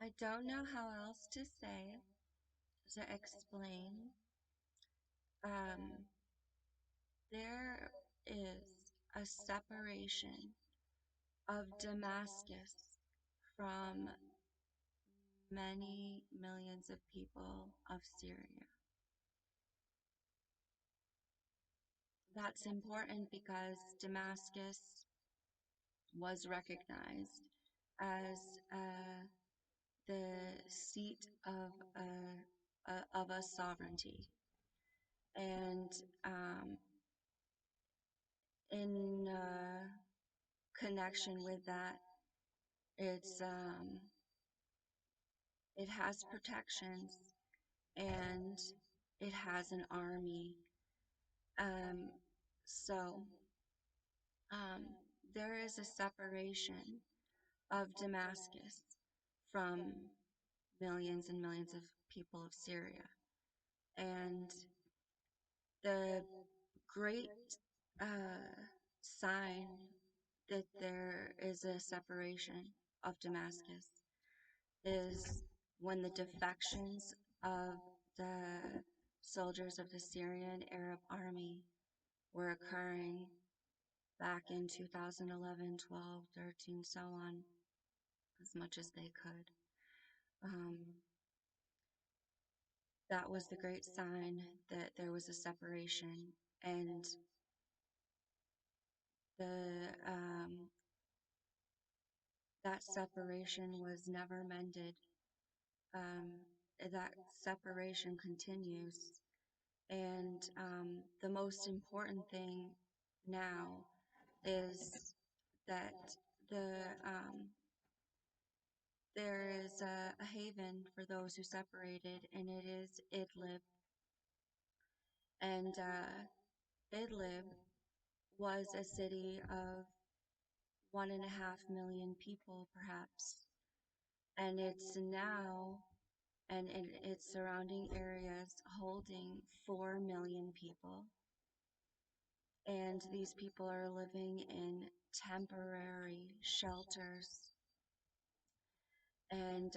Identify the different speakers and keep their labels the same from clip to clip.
Speaker 1: I don't know how else to say, to explain. Um, there is a separation of Damascus from many millions of people of Syria. That's important because Damascus was recognized as the seat of a sovereignty, and in connection with that, it's it has protections and it has an army. Um, so um, there is a separation of Damascus from millions and millions of people of Syria. And the great sign that there is a separation of Damascus is when the defections of the soldiers of the Syrian Arab army were occurring back in 2011, 12, 13, so on, as much as they could. Um, that was the great sign that there was a separation, and the that separation was never mended. Um, that separation continues, and the most important thing now is that the there is a haven for those who separated, and it is Idlib. And Idlib was a city of 1.5 million people, perhaps, and it's now, and in its surrounding areas, holding 4 million people. And these people are living in temporary shelters, and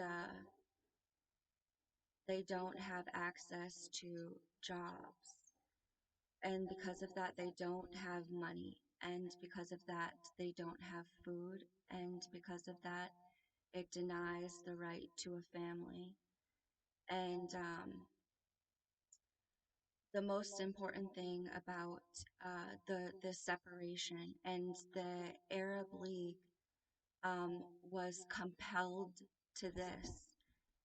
Speaker 1: they don't have access to jobs. And because of that, they don't have money. And because of that, they don't have food. And because of that, it denies the right to a family. And the most important thing about the separation, and the Arab League was compelled to this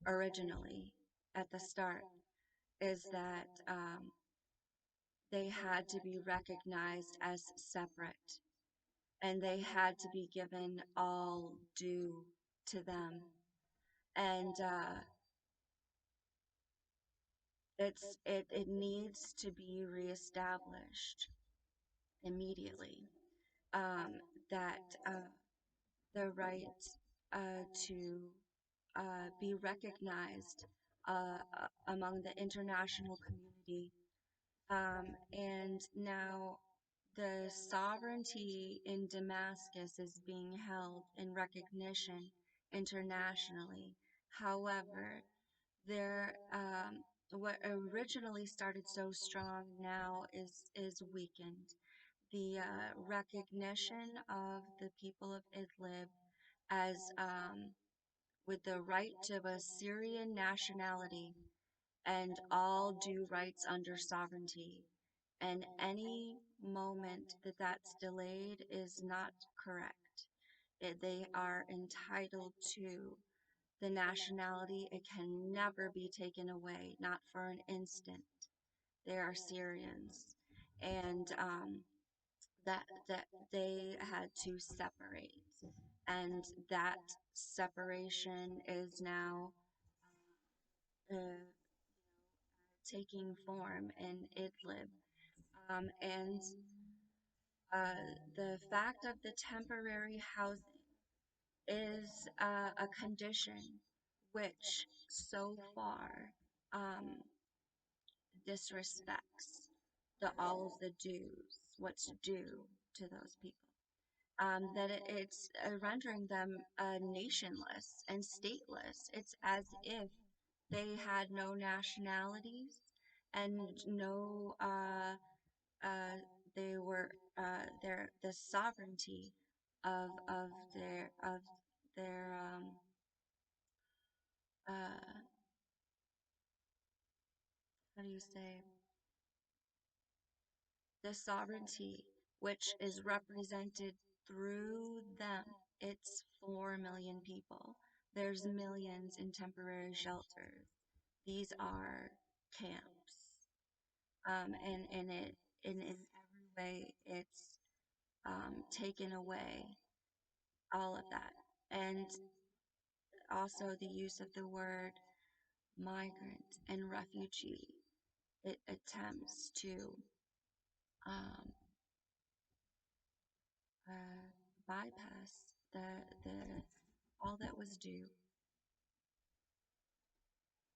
Speaker 1: originally at the start, is that they had to be recognized as separate, and they had to be given all due to them. And it needs to be reestablished immediately. Um, that the right to be recognized among the international community. And now the sovereignty in Damascus is being held in recognition internationally. However, there what originally started so strong now is weakened. The recognition of the people of Idlib as with the right to a Syrian nationality and all due rights under sovereignty. And any moment that that's delayed is not correct. They are entitled to the nationality. It can never be taken away, not for an instant. They are Syrians. And that they had to separate. And that separation is now taking form in Idlib. And the fact of the temporary housing is a condition which so far um, disrespects all of the dues, what's due to those people. that it's rendering them nationless and stateless. It's as if they had no nationalities and no uh, they were their the sovereignty of their uh, how do you say, the sovereignty which is represented through them. It's 4 million people. There's millions in temporary shelters. These are camps. And it in every way it's taken away all of that. And also the use of the word migrant and refugee. It attempts to um, uh, bypass the all that was due.